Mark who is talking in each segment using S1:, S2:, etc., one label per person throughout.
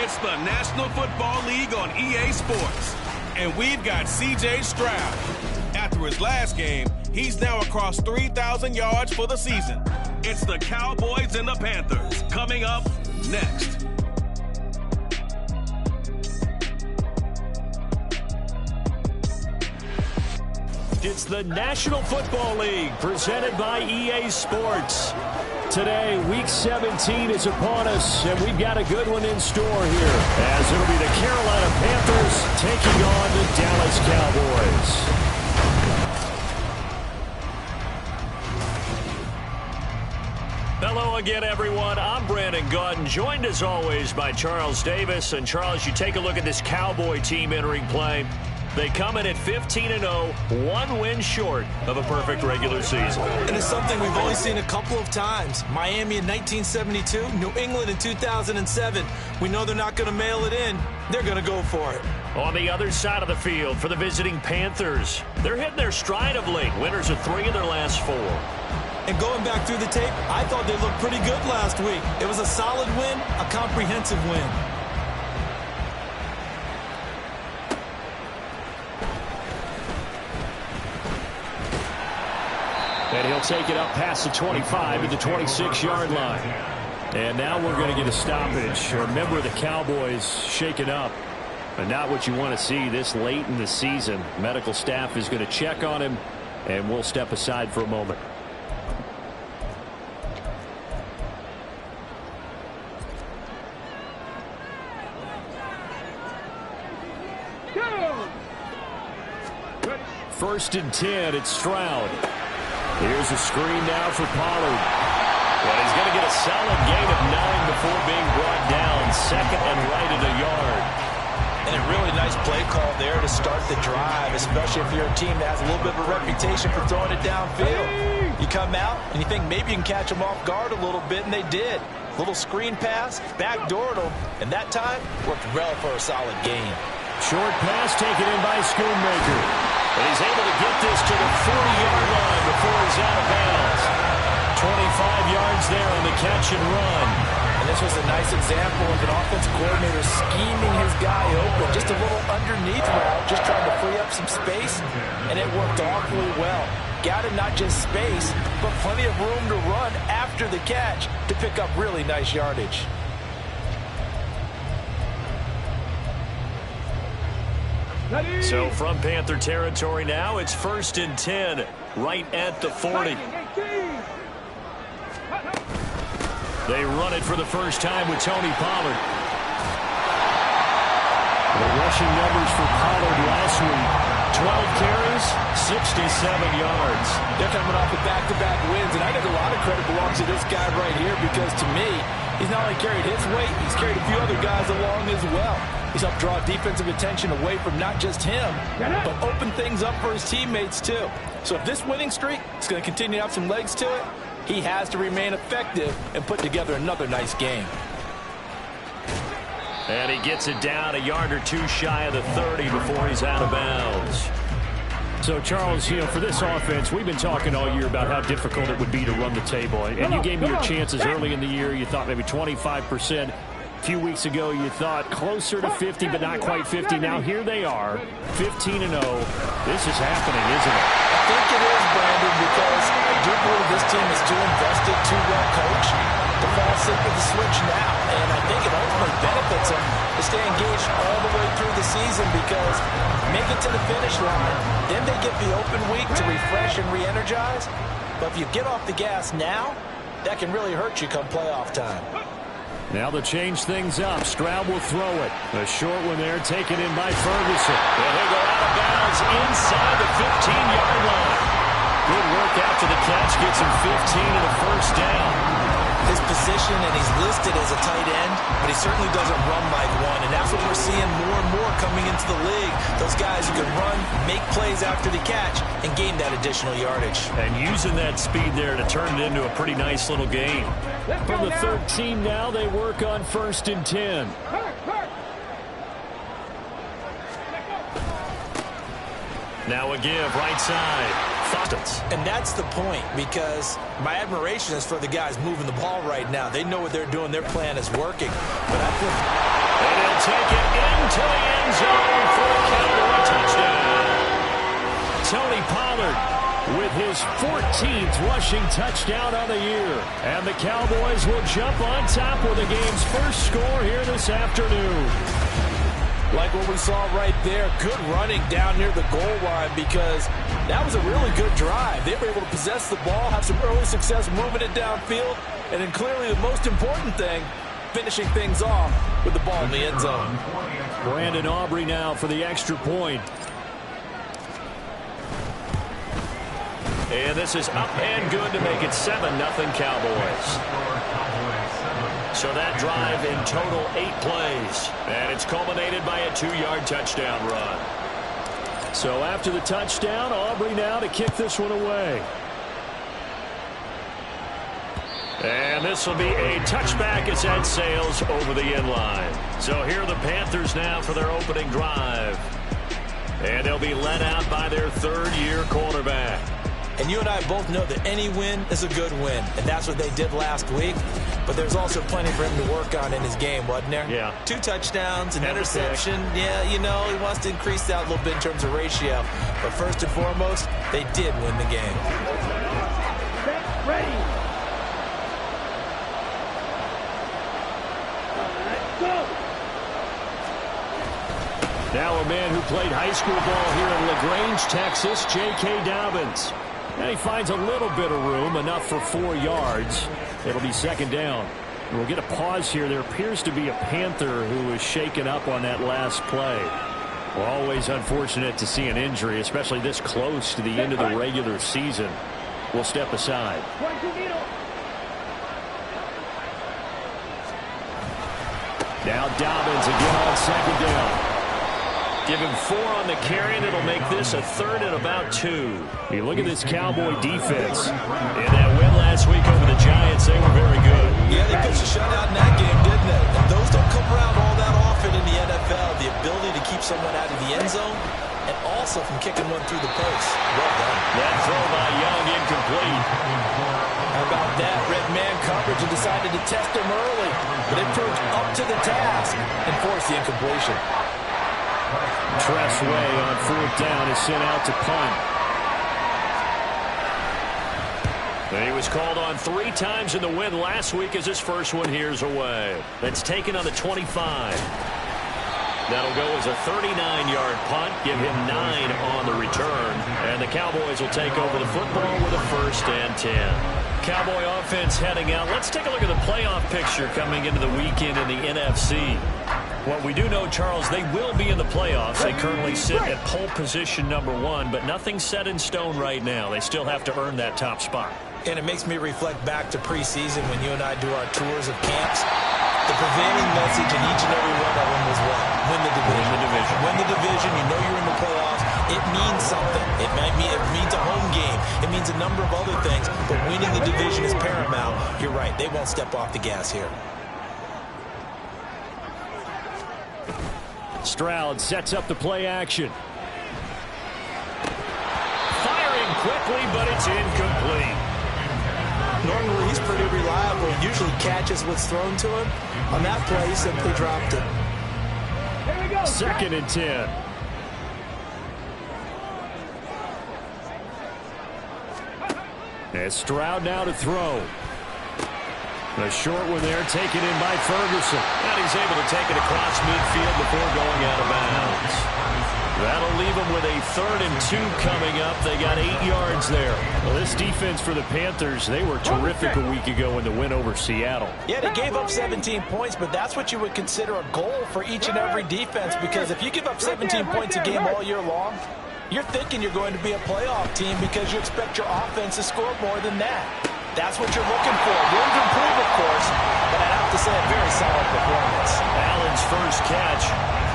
S1: It's the National Football League on EA Sports. And we've got C.J. Stroud. After his last game, he's now across 3,000 yards for the season. It's the Cowboys and the Panthers coming up next.
S2: It's the National Football League presented by EA Sports. Today, Week 17 is upon us, and we've got a good one in store here, as it'll be the Carolina Panthers taking on the Dallas Cowboys. Hello again, everyone. I'm Brandon Gautin, joined as always by Charles Davis. And Charles, you take a look at this Cowboy team entering play. They come in at 15-0, one win short of a perfect regular season.
S3: And it's something we've only seen a couple of times. Miami in 1972, New England in 2007. We know they're not going to mail it in. They're going to go for it.
S2: On the other side of the field for the visiting Panthers, they're hitting their stride of late. Winners of 3 of their last 4.
S3: And going back through the tape, I thought they looked pretty good last week. It was a solid win, a comprehensive win.
S2: And he'll take it up past the 25 to the 26-yard line. And now we're going to get a stoppage. Remember, the Cowboys shaken up. But not what you want to see this late in the season. Medical staff is going to check on him, and we'll step aside for a moment. First and 10, it's Stroud. Here's a screen now for Pollard. But he's going to get a solid gain of 9 before being brought down. Second and right at a yard.
S3: And a really nice play call there to start the drive, especially if you're a team that has a little bit of a reputation for throwing it downfield. You come out and you think maybe you can catch them off guard a little bit, and they did. Little screen pass, backdoored them, and that time worked well for a solid gain.
S2: Short pass taken in by Schoonmaker. But he's able to get this to the 40-yard line before he's out of bounds. 25 yards there on the catch and run.
S3: And this was a nice example of an offensive coordinator scheming his guy open. Just a little underneath route, just trying to free up some space, and it worked awfully well. Got him not just space, but plenty of room to run after the catch to pick up really nice yardage.
S2: So from Panther territory now, it's first and 10, right at the 40. They run it for the first time with Tony Pollard. The rushing numbers for Pollard last week, 12 carries, 67 yards.
S3: They're coming off of back-to-back wins, and I think a lot of credit belongs to this guy right here because, to me, he's not only carried his weight, he's carried a few other guys along as well. He's helped draw defensive attention away from not just him, but open things up for his teammates, too. So if this winning streak is going to continue to have some legs to it, he has to remain effective and put together another nice game.
S2: And he gets it down a yard or two shy of the 30 before he's out of bounds. So, Charles, for this offense, we've been talking all year about how difficult it would be to run the table. And you gave me your chances early in the year. You thought maybe 25%. A few weeks ago, you thought closer to 50, but not quite 50. Now here they are, 15-0. This is happening, isn't it?
S3: I think it is, Brandon, because I do believe this team is too invested, too well coached to fall sick with the switch now. And I think it ultimately benefits them to stay engaged all the way through the season because make it to the finish line, then they get the open week to refresh and re-energize. But if you get off the gas now, that can really hurt you come playoff time.
S2: Now they'll change things up. Stroud will throw it. A short one there, taken in by Ferguson. And he'll go out of bounds inside the 15-yard line. Good work after the catch. Gets him 15 and a first down.
S3: His position, and he's listed as a tight end, but he certainly doesn't run like one. And that's what we're seeing more and more coming into the league. Those guys who can run, make plays after the catch, and gain that additional yardage.
S2: And using that speed there to turn it into a pretty nice little game. From the 13 now, they work on first and 10. Now a give, right side.
S3: And that's the point, because my admiration is for the guys moving the ball right now. They know what they're doing. Their plan is working. But I think
S2: And he'll take it into the end zone for a Cowboy touchdown. Tony Pollard with his 14th rushing touchdown of the year. And the Cowboys will jump on top with the game's first score here this afternoon.
S3: Like what we saw right there, good running down near the goal line because that was a really good drive. They were able to possess the ball, have some early success moving it downfield, and then clearly the most important thing, finishing things off with the ball in the end zone.
S2: Brandon Aubrey now for the extra point. And this is up and good to make it 7-0 Cowboys. So that drive in total 8 plays. And it's culminated by a 2-yard touchdown run. So after the touchdown, Aubrey now to kick this one away. And this will be a touchback as that sails over the end line. So here are the Panthers now for their opening drive. And they'll be led out by their third-year quarterback.
S3: And you and I both know that any win is a good win. And that's what they did last week. But there's also plenty for him to work on in his game, wasn't there?
S2: Yeah.
S3: 2 touchdowns, an interception. Yeah, you know, he wants to increase that a little bit in terms of ratio. But first and foremost, they did win the game.
S4: Ready. Go.
S2: Now a man who played high school ball here in LaGrange, Texas, J.K. Dobbins. And he finds a little bit of room, enough for 4 yards. It'll be second down. And we'll get a pause here. There appears to be a Panther who was shaken up on that last play. Well, always unfortunate to see an injury, especially this close to the end of the regular season. We'll step aside. Now Dobbins again on second down. Give him 4 on the carry, and it'll make this a third and about 2. You look at this Cowboy defense. In that win last week over the Giants, they were very good.
S3: Yeah, they pitched a shutout in that game, didn't they? And those don't come around all that often in the NFL. The ability to keep someone out of the end zone and also from kicking one through the post. Well done.
S2: That throw by Young incomplete.
S3: How about that? Red man coverage and decided to test him early. But it proved up to the task and forced the incompletion.
S2: Tressway on 4th down is sent out to punt. He was called on 3 times in the win last week as his first one here's away. That's taken on the 25. That'll go as a 39-yard punt. Give him 9 on the return. And the Cowboys will take over the football with a 1st and 10. Cowboy offense heading out. Let's take a look at the playoff picture coming into the weekend in the NFC. What we do know, Charles, they will be in the playoffs. They currently sit at pole position #1, but nothing's set in stone right now. They still have to earn that top spot.
S3: And it makes me reflect back to preseason when you and I do our tours of camps. The prevailing message in each and every one of them was what? Win the division.
S2: Win the division.
S3: Win the division. You know you're in the playoffs. It means something. It means a home game. It means a number of other things. But winning the division is paramount. You're right. They won't step off the gas here.
S2: Stroud sets up the play action. Firing quickly, but it's incomplete.
S3: Normally, he's pretty reliable. Usually catches what's thrown to him. On that play, he simply dropped it.
S2: 2nd and 10. As Stroud now to throw. A short one there, taken in by Ferguson. And he's able to take it across midfield before going out of bounds. That'll leave them with a 3rd and 2 coming up. They got 8 yards there. Well, this defense for the Panthers, they were terrific a week ago in the win over Seattle.
S3: Yeah, they gave up 17 points, but that's what you would consider a goal for each and every defense, because if you give up 17 points a game all year long, you're thinking you're going to be a playoff team because you expect your offense to score more than that. That's what you're looking for. Room to improve, of course, but I have to say a very solid performance.
S2: Allen's first catch,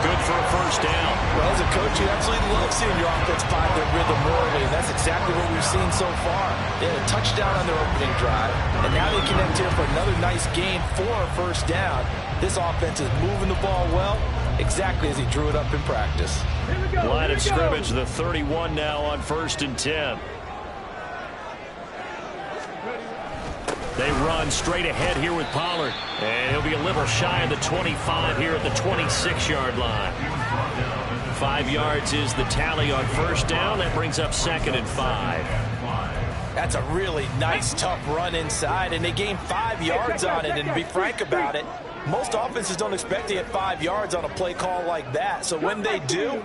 S2: good for a 1st down.
S3: Well, as a coach, you absolutely love seeing your offense find their rhythm early, and that's exactly what we've seen so far. They had a touchdown on their opening drive, and now they connect here for another nice gain for a 1st down. This offense is moving the ball well, exactly as he drew it up in practice.
S2: Line of scrimmage, the 31 now on 1st and 10. They run straight ahead here with Pollard. And he'll be a little shy of the 25 here at the 26-yard line. 5 yards is the tally on first down. That brings up 2nd and 5.
S3: That's a really nice, tough run inside, and they gained 5 yards on it. And to be frank about it, most offenses don't expect to get 5 yards on a play call like that. So when they do,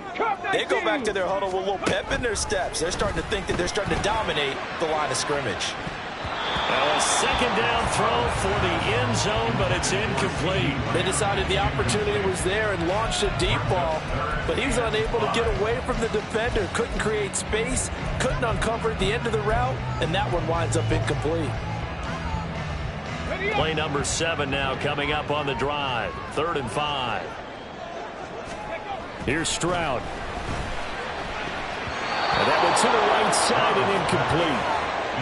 S3: they go back to their huddle with a little pep in their steps. They're starting to think that they're starting to dominate the line of scrimmage.
S2: Well, a 2nd down throw for the end zone, but it's incomplete.
S3: They decided the opportunity was there and launched a deep ball, but he was unable to get away from the defender, couldn't create space, couldn't uncover at the end of the route, and that one winds up incomplete.
S2: Play number 7 now coming up on the drive. 3rd and 5. Here's Stroud. And that one to the right side and incomplete.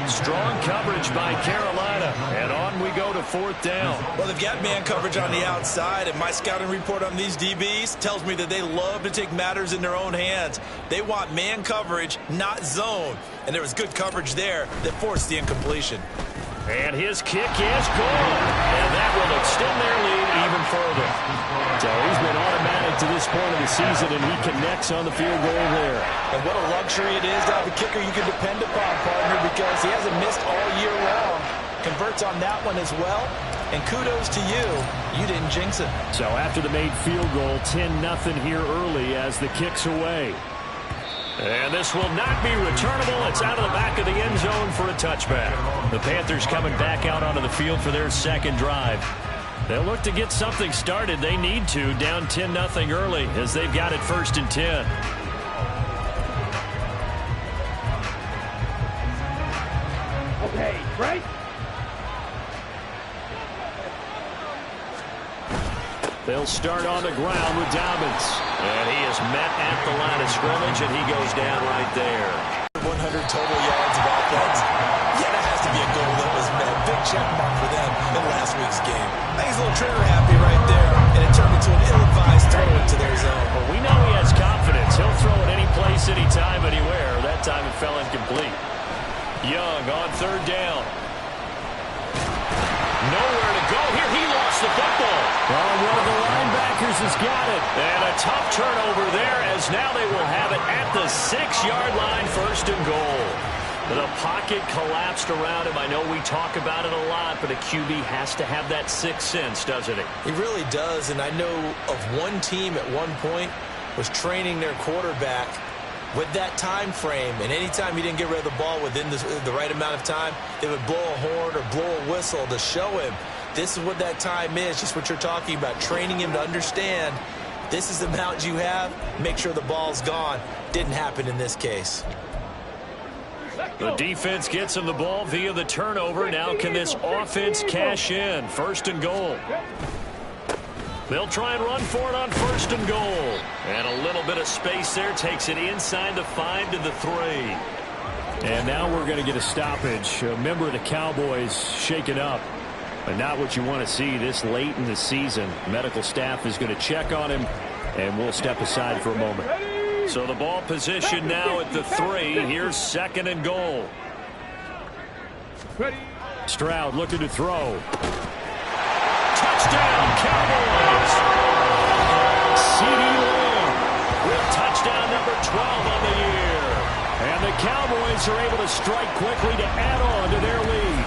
S2: Strong coverage by Carolina. And on we go to 4th down.
S4: Well, they've got man coverage on the outside, and my scouting report on these DBs tells me that they love to take matters in their own hands. They want man coverage, not zone. And there was good coverage there that forced the incompletion.
S2: And his kick is good. And that will extend their lead even further. So he's been automatic to this point of the season, and he connects on the field goal there.
S3: And what a luxury it is to have a kicker you can depend upon, partner, because he hasn't missed all year long. Converts on that one as well. And kudos to you. You didn't jinx it.
S2: So after the made field goal, 10-0 here early as the kick's away. And this will not be returnable. It's out of the back of the end zone for a touchback. The Panthers coming back out onto the field for their 2nd drive. They'll look to get something started. They need to, down 10-0 early as they've got it 1st and 10.
S5: Okay, right?
S2: They'll start on the ground with Dobbins. And he is met at the line of scrimmage, and he goes down right there.
S4: 100 total yards of offense. Yeah, that has to be a goal that was met. Big check mark for them in last week's game. I think he's a little trigger happy right there, and it turned into an ill-advised throw into their zone.
S2: Well, we know he has confidence. He'll throw it any place, anytime, anywhere. That time it fell incomplete. Young on 3rd down. Nowhere to go here. He lost the football. Well, one of the linebackers has got it. And a tough turnover there as now they will have it at the 6-yard line, 1st and goal. The pocket collapsed around him. I know we talk about it a lot, but a QB has to have that 6th sense, doesn't he?
S3: He really does, and I know of one team at one point was training their quarterback with that time frame, and anytime he didn't get rid of the ball within the right amount of time, they would blow a horn or blow a whistle to show him this is what that time is, just what you're talking about, training him to understand this is the amount you have, make sure the ball's gone. Didn't happen in this case.
S2: The defense gets him the ball via the turnover. Now can this offense cash in? 1st and goal. They'll try and run for it on 1st and goal. And a little bit of space there. Takes it inside the 5 to the 3. And now we're going to get a stoppage. A member of the Cowboys shaken up. But not what you want to see this late in the season. Medical staff is going to check on him. And we'll step aside for a moment. So the ball position now at the 3. Here's 2nd and goal. Stroud looking to throw. Touchdown, Cowboys! C.D. Lamb with touchdown number 12 on the year. And the Cowboys are able to strike quickly to add on to their lead.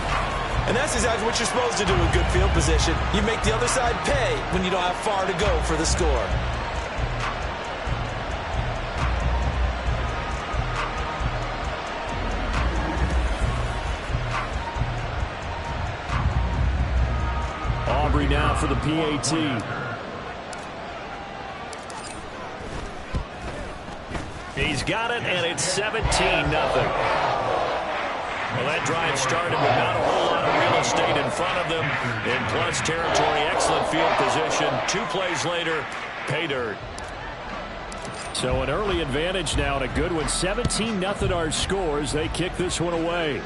S3: And that's exactly what you're supposed to do with good field position. You make the other side pay when you don't have far to go for the score.
S2: Aubrey now for the PAT. He's got it, and it's 17-0. Well, that drive started with not a whole lot of real estate in front of them. In plus territory, excellent field position. 2 plays later, pay dirt. So an early advantage now and a good one. 17-0 our scores. They kick this one away.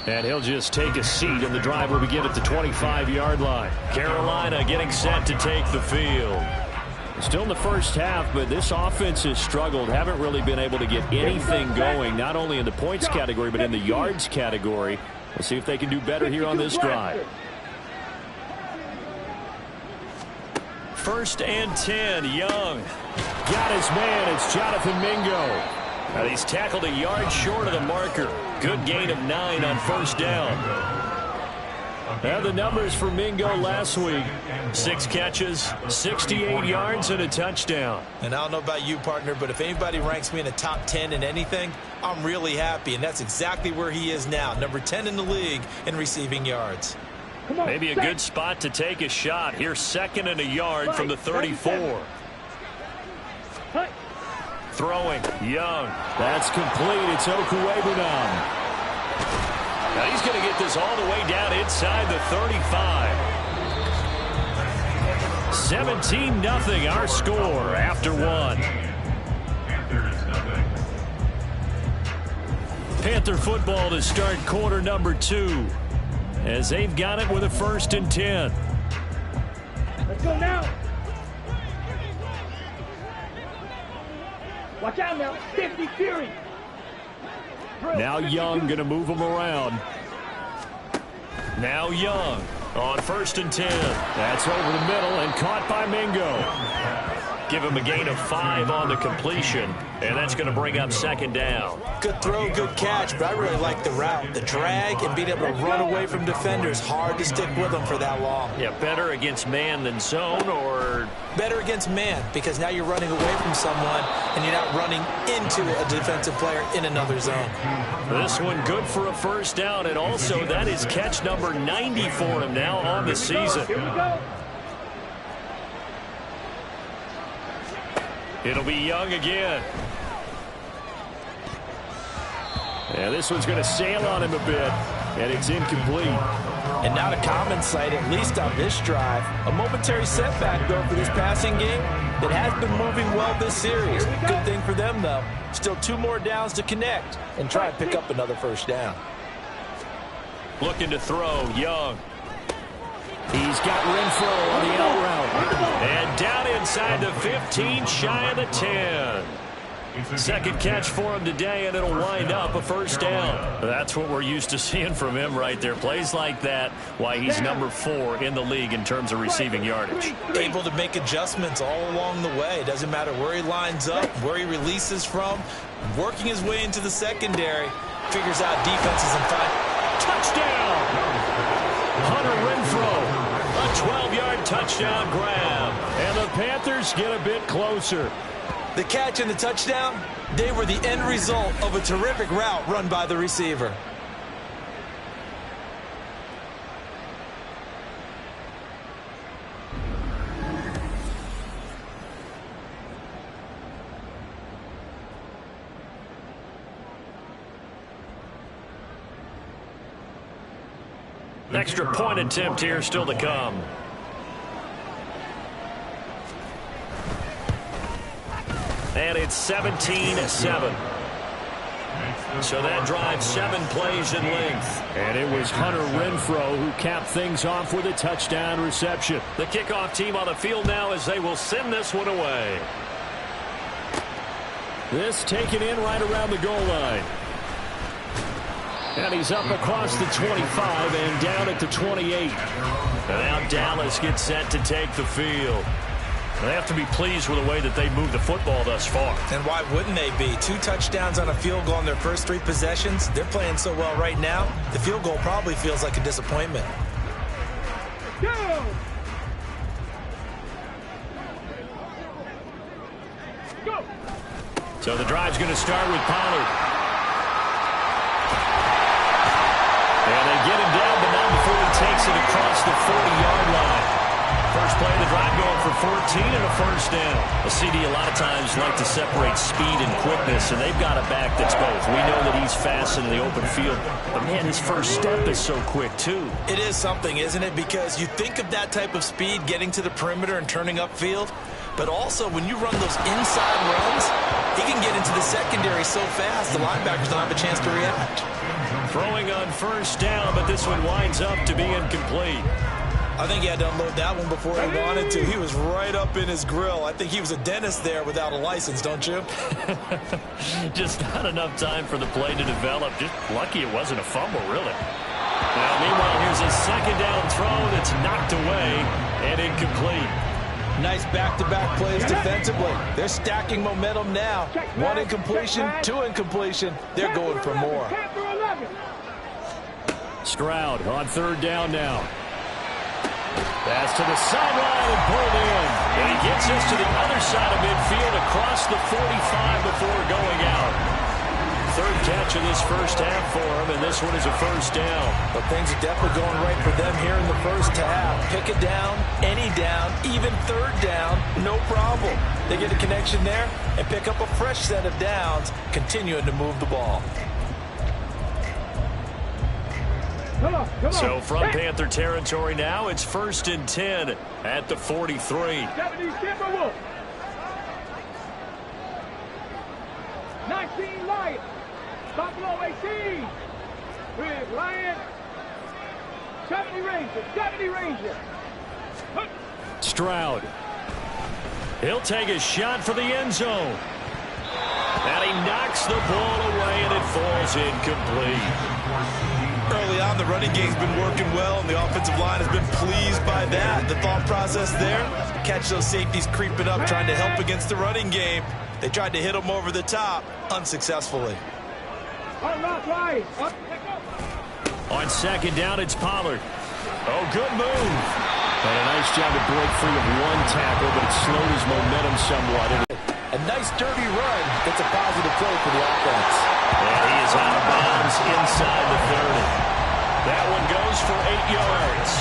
S2: And he'll just take a seat, and the drive will begin at the 25-yard line. Carolina getting set to take the field. Still in the first half, but this offense has struggled. Haven't really been able to get anything going, not only in the points category, but in the yards category. We'll see if they can do better here on this drive. 1st and 10, Young. Got his man, it's Jonathan Mingo. Now he's tackled a yard short of the marker. Good gain of 9 on 1st down. And the numbers for Mingo last week. 6 catches, 68 yards, and a touchdown.
S4: And I don't know about you, partner, but if anybody ranks me in the top 10 in anything, I'm really happy. And that's exactly where he is now. Number 10 in the league in receiving yards.
S2: Maybe a good spot to take a shot. Here's 2nd and a yard from the 34. Throwing, Young. That's complete. It's Okuwebunam. Now he's going to get this all the way down inside the 35. 17-0 our score after 1. Panther football to start quarter number 2. As they've got it with a 1st and 10.
S5: Let's go now. Watch out now. 50 Fury.
S2: Now Young going to move him around. Now Young on 1st and 10. That's over the middle and caught by Mingo. Give him a gain of 5 on the completion, and that's going to bring up 2nd down.
S4: Good throw, good catch, but I really like the route. The drag and being able to run away from defenders. Hard to stick with them for that long.
S2: Yeah, better against man than zone, or?
S4: Better against man, because now you're running away from someone and you're not running into a defensive player in another zone.
S2: This one good for a 1st down, and also that is catch number 90 for him now on the season.
S5: Here we go.
S2: It'll be Young again. Yeah, this one's going to sail on him a bit, and it's incomplete.
S4: And not a common sight, at least on this drive. A momentary setback, though, for this passing game. It has been moving well this series. Good thing for them, though. Still 2 more downs to connect and try and pick up another 1st down.
S2: Looking to throw, Young. He's got Renfro on the out route. And down inside the 15, shy of the 10. 2nd catch for him today, and it'll wind up a 1st down. That's what we're used to seeing from him right there. Plays like that, why he's number 4 in the league in terms of receiving yardage.
S4: Able to make adjustments all along the way. Doesn't matter where he lines up, where he releases from. Working his way into the secondary. Figures out defenses and finds.
S2: Touchdown! Hunter Renfro. A 12-yard touchdown grab. And the Panthers get a bit closer.
S4: The catch and the touchdown, they were the end result of a terrific route run by the receiver.
S2: Extra point attempt here still to come. And it's 17-7. So that drives 7 plays in length. And it was Hunter Renfro who capped things off with a touchdown reception. The kickoff team on the field now as they will send this one away. This taken in right around the goal line. And he's up across the 25 and down at the 28. And now Dallas gets set to take the field. They have to be pleased with the way that they moved the football thus far.
S4: And why wouldn't they be? 2 touchdowns on a field goal in their first 3 possessions. They're playing so well right now, the field goal probably feels like a disappointment.
S5: Go! Go!
S2: So the drive's going to start with Pollard. And they get him down, but not before he takes it across the 40-yard line. First play of the drive going for 14 and a 1st down. A CD a lot of times like to separate speed and quickness, and they've got a back that's both. We know that he's fast in the open field, but man, his first step is so quick too.
S4: It is something, isn't it? Because you think of that type of speed getting to the perimeter and turning upfield, but also when you run those inside runs, he can get into the secondary so fast the linebackers don't have a chance to react.
S2: Throwing on 1st down, but this one winds up to be incomplete.
S4: I think he had to unload that one before he wanted to. He was right up in his grill. I think he was a dentist there without a license, don't you?
S2: Just not enough time for the play to develop. Just lucky it wasn't a fumble, really. Now, meanwhile, here's a second down throw that's knocked away and incomplete.
S3: Nice back-to-back plays defensively. They're stacking momentum now. One incompletion, two incompletion. They're going for more.
S2: Stroud on third down now. Pass to the sideline and pulled in. And he gets us to the other side of midfield across the 45 before going out. Third catch of this first half for him, and this one is a first down.
S3: But things are definitely going right for them here in the first half. Pick it down, any down, even third down, no problem. They get a connection there and pick up a fresh set of downs, continuing to move the ball.
S5: Come on.
S2: So from Panther territory now, it's 1st and 10 at the 43.
S5: 70 Timberwolves. 19 Lions. Buffalo 18. With Lions. 70 Rangers.
S2: Stroud. He'll take a shot for the end zone. And he knocks the ball away, and it falls incomplete.
S4: Early on, the running game's been working well, and the offensive line has been pleased by that. The thought process there, catch those safeties creeping up, trying to help against the running game. They tried to hit them over the top, unsuccessfully.
S2: On second down, it's Pollard. Oh, good move. And a nice job to break free of one tackle, but it slowed his momentum somewhat.
S3: A nice dirty run. That's a positive play for the offense.
S2: And he is out of bounds inside the 30. That one goes for 8 yards.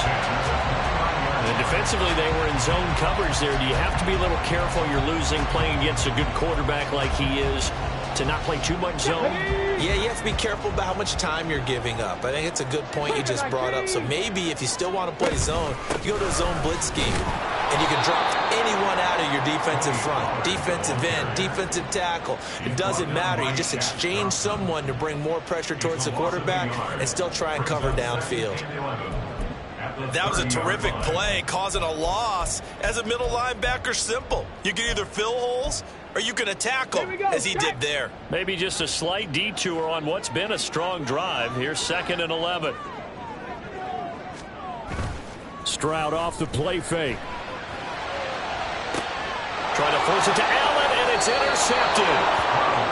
S2: And defensively, they were in zone coverage there. Do you have to be a little careful? You're losing, playing against a good quarterback like he is, to not play too much zone?
S3: Yeah, you have to be careful about how much time you're giving up. I think it's a good point you just brought up. So maybe if you still want to play zone, you go to a zone blitz scheme. And you can drop anyone out of your defensive front. Defensive end, defensive tackle. It doesn't matter. You just exchange someone to bring more pressure towards the quarterback and still try and cover downfield.
S4: That was a terrific play, causing a loss. As a middle linebacker, simple. You can either fill holes or you can attack them, as he did there.
S2: Maybe just a slight detour on what's been a strong drive. Here's 2nd and 11. Stroud off the play fake. Trying to force it to Allen, and it's intercepted.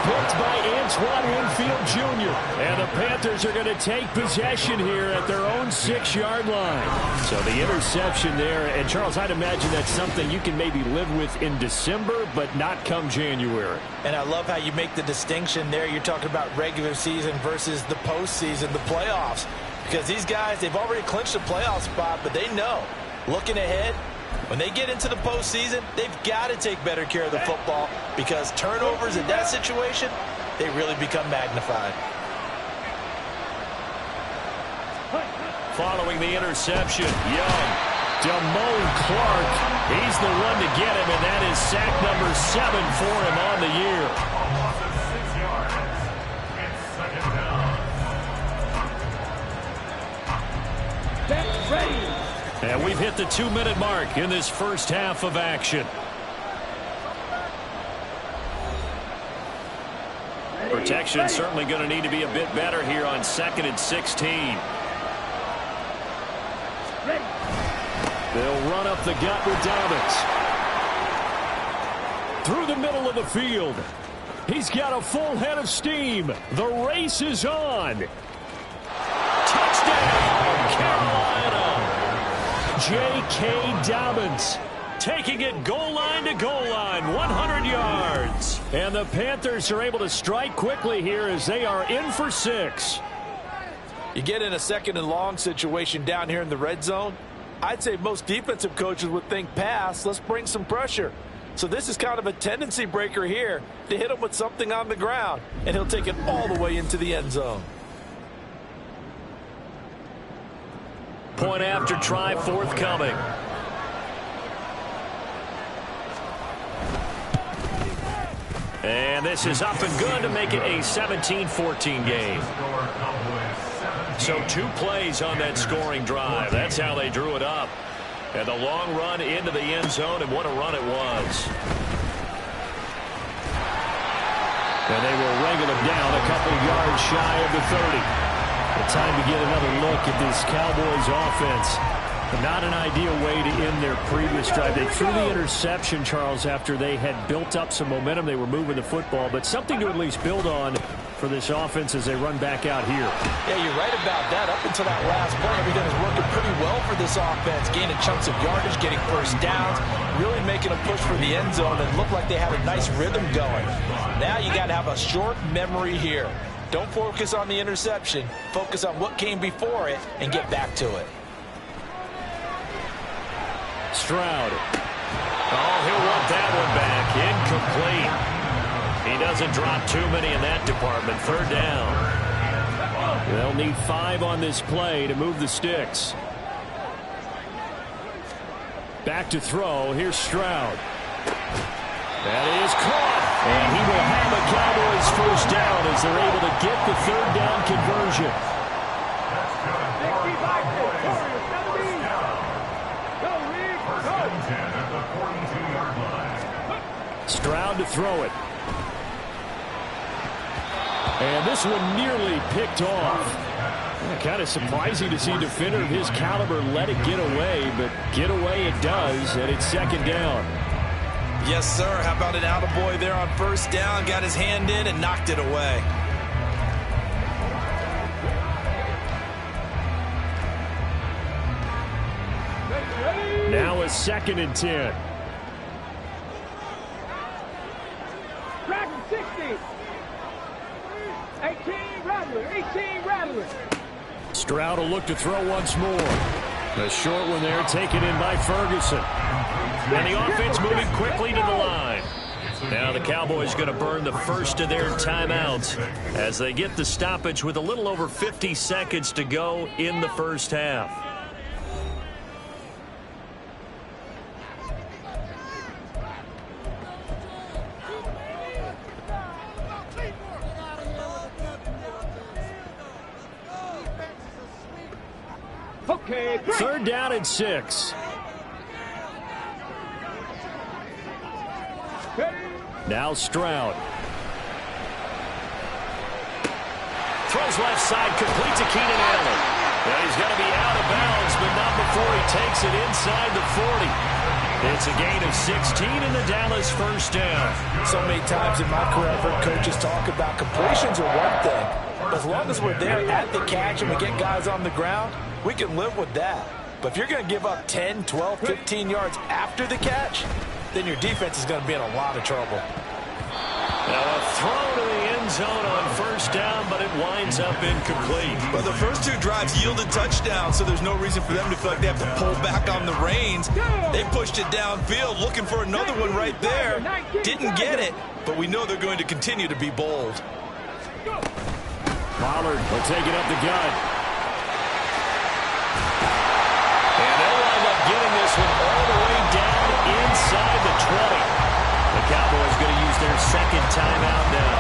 S2: Picked by Antoine Winfield Jr. And the Panthers are going to take possession here at their own 6-yard line. So the interception there. And, Charles, I'd imagine that's something you can maybe live with in December, but not come January.
S3: And I love how you make the distinction there. You're talking about regular season versus the postseason, the playoffs. Because these guys, they've already clinched a playoff spot, but they know, looking ahead, when they get into the postseason, they've got to take better care of the football because turnovers in that situation, they really become magnified.
S2: Following the interception, Young, Damone Clark, he's the one to get him, and that is sack number 7 for him on the year.
S5: Get ready.
S2: And we've hit the 2-minute mark in this first half of action. Protection certainly going to need to be a bit better here on 2nd and 16. They'll run up the gut with Dobbins. Through the middle of the field. He's got a full head of steam. The race is on. Touchdown, Carolina. J.K. Dobbins taking it goal line to goal line, 100 yards. And the Panthers are able to strike quickly here as they are in for 6.
S3: You get in a 2nd and long situation down here in the red zone, I'd say most defensive coaches would think pass, let's bring some pressure. So this is kind of a tendency breaker here to hit him with something on the ground, and he'll take it all the way into the end zone.
S2: Point after try forthcoming. And this is up and good to make it a 17-14 game. So 2 plays on that scoring drive. That's how they drew it up. And a long run into the end zone, and what a run it was. And they will wrangle him down a couple yards shy of the 30. Time to get another look at this Cowboys offense. Not an ideal way to end their previous drive. They threw the interception, Charles, after they had built up some momentum. They were moving the football, but something to at least build on for this offense as they run back out here.
S3: Yeah, you're right about that. Up until that last play, everything was working pretty well for this offense. Gaining chunks of yardage, getting first downs, really making a push for the end zone, and looked like they had a nice rhythm going. Now you got to have a short memory here. Don't focus on the interception. Focus on what came before it and get back to it.
S2: Stroud. Oh, he'll want that one back. Incomplete. He doesn't drop too many in that department. Third down. They'll need 5 on this play to move the sticks. Back to throw. Here's Stroud. That is caught. And he will have a Cowboys first down as they're able to get the third down conversion. Stroud to throw it. And this one nearly picked off. Kind of surprising to see a defender of his caliber let it get away, but get away it does, and it's second down.
S4: Yes, sir. How about an attaboy there on first down? Got his hand in and knocked it away.
S2: Now a 2nd and 10.
S5: Dragon 60. 18 Rattler. 18 Rattler.
S2: Stroud will look to throw once more. A short one there taken in by Ferguson. And the offense moving quickly to the line. Now the Cowboys going to burn the first of their timeouts as they get the stoppage with a little over 50 seconds to go in the first half.
S5: Okay,
S2: Third down and 6. Now Stroud. Throws left side, complete to Keenan Allen. Now he's going to be out of bounds, but not before he takes it inside the 40. It's a gain of 16 in the Dallas first down.
S3: So many times in my career, I've heard coaches talk about completions are one thing. But as long as we're there at the catch and we get guys on the ground, we can live with that. But if you're going to give up 10, 12, 15 yards after the catch, then your defense is going to be in a lot of trouble.
S2: Now a throw to the end zone on first down, but it winds up incomplete.
S4: But the first 2 drives yielded touchdowns, so there's no reason for them to feel like they have to pull back on the reins. They pushed it downfield, looking for another one right there. Didn't get it, but we know they're going to continue to be bold.
S2: Pollard will take it up the gut. And they'll wind up getting this one all the way down inside the 20. The Cowboys going to use their second timeout now,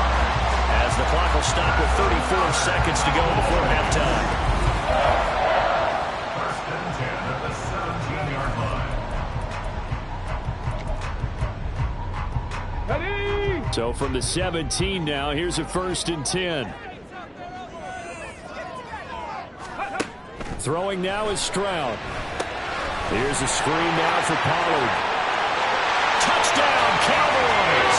S2: as the clock will stop with 34 seconds to go before halftime.
S6: First and 10 at the 17-yard line.
S2: So from the 17 now, here's a 1st and 10. Throwing now is Stroud. Here's a screen now for Pollard. Touchdown, Cowboys!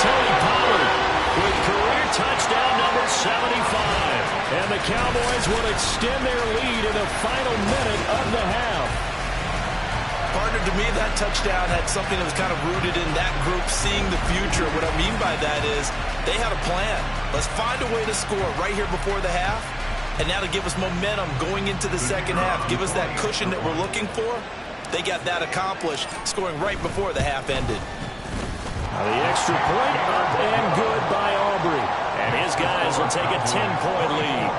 S2: Tony Pollard with career touchdown number 75. And the Cowboys will extend their lead in the final minute of the half.
S4: Partner, to me, that touchdown had something that was kind of rooted in that group seeing the future. What I mean by that is they had a plan. Let's find a way to score right here before the half. And now to give us momentum going into the second half, give us that cushion that we're looking for. They got that accomplished, scoring right before the half ended.
S2: The extra point up and good by Aubrey. And his guys will take a 10-point lead.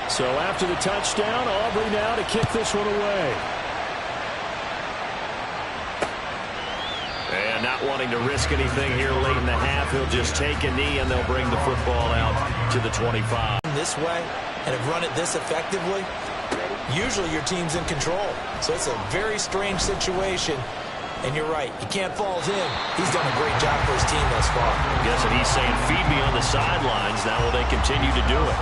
S2: So after the touchdown, Aubrey now to kick this one away. And not wanting to risk anything here late in the half, he'll just take a knee and they'll bring the football out to the 25.
S3: This way, and have run it this effectively, usually your team's in control. So it's a very strange situation. And you're right, he can't fault him. He's done a great job for his team thus far.
S2: I'm guessing he's saying, feed me on the sidelines. Now will they continue to do it?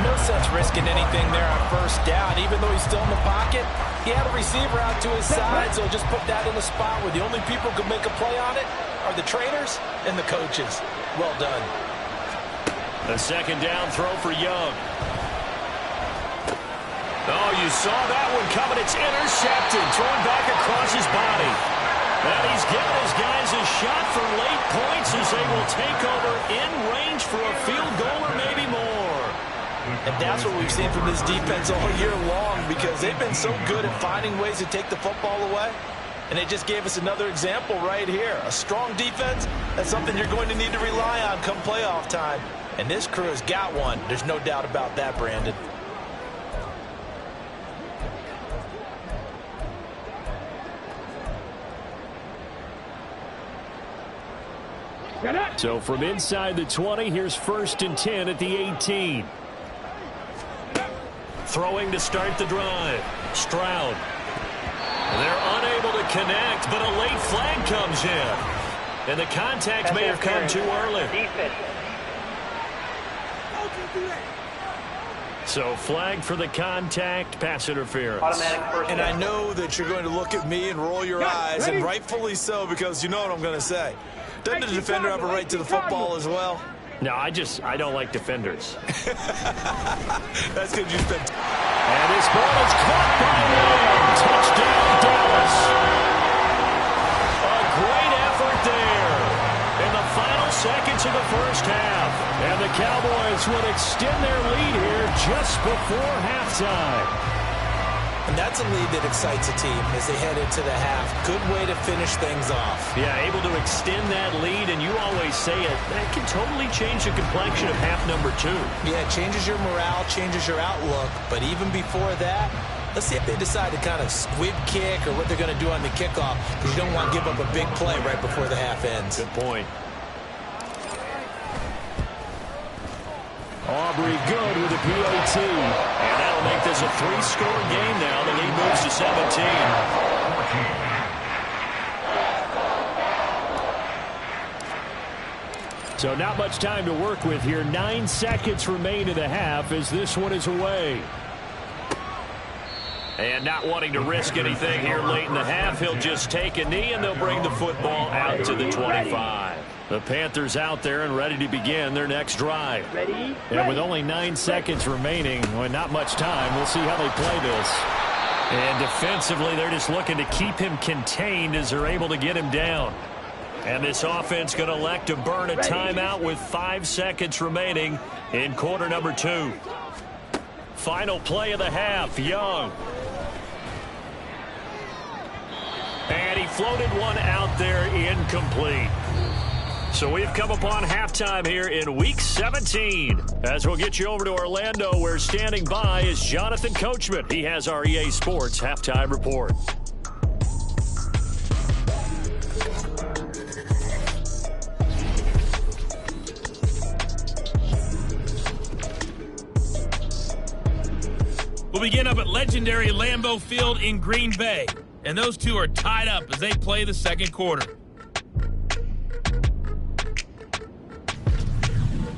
S3: No sense risking anything there on first down. Even though he's still in the pocket, he had a receiver out to his side, so just put that in a spot where the only people who can make a play on it are the trainers and the coaches. Well done.
S2: A second down throw for Young. Oh, you saw that one coming. It's intercepted. Throwing back across his body. And he's giving his guys a shot for late points as they will take over in range for a field goal or maybe more.
S3: And that's what we've seen from this defense all year long, because they've been so good at finding ways to take the football away. And they just gave us another example right here. A strong defense, that's something you're going to need to rely on come playoff time. And this crew has got one. There's no doubt about that, Brandon.
S2: So from inside the 20, here's 1st and 10 at the 18. Throwing to start the drive. Stroud. They're unable to connect, but a late flag comes in. And the contact may have come too early. So flag for the contact, pass interference.
S4: And I know that you're going to look at me and roll your eyes, and rightfully so, because you know what I'm going to say. Doesn't the defender have a right to the football as well?
S2: No, I don't like defenders.
S4: That's because you spent.
S2: And this ball is caught by Young. Touchdown, Dallas. A great effort there in the final seconds of the first half. And the Cowboys would extend their lead here just before halftime.
S3: And that's a lead that excites a team as they head into the half. Good way to finish things off.
S2: Yeah, able to extend that lead, and you always say it, that can totally change the complexion of half number 2.
S3: Yeah, it changes your morale, changes your outlook. But even before that, let's see if they decide to kind of squib kick or what they're going to do on the kickoff, because you don't want to give up a big play right before the half ends.
S2: Good point. Aubrey good with a PAT. And that'll make this a 3-score game now. The lead moves to 17. So not much time to work with here. 9 seconds remain in the half as this one is away. And not wanting to risk anything here late in the half, he'll just take a knee and they'll bring the football out to the 25. The Panthers out there and ready to begin their next drive. And with only 9 seconds remaining, well, not much time, we'll see how they play this. And defensively, they're just looking to keep him contained as they're able to get him down. And this offense going to elect to burn a timeout with 5 seconds remaining in quarter number 2. Final play of the half, Young. And he floated one out there incomplete. So we've come upon halftime here in Week 17. As we'll get you over to Orlando, where standing by is Jonathan Coachman. He has our EA Sports Halftime Report.
S7: We'll begin up at legendary Lambeau Field in Green Bay. And those two are tied up as they play the second quarter.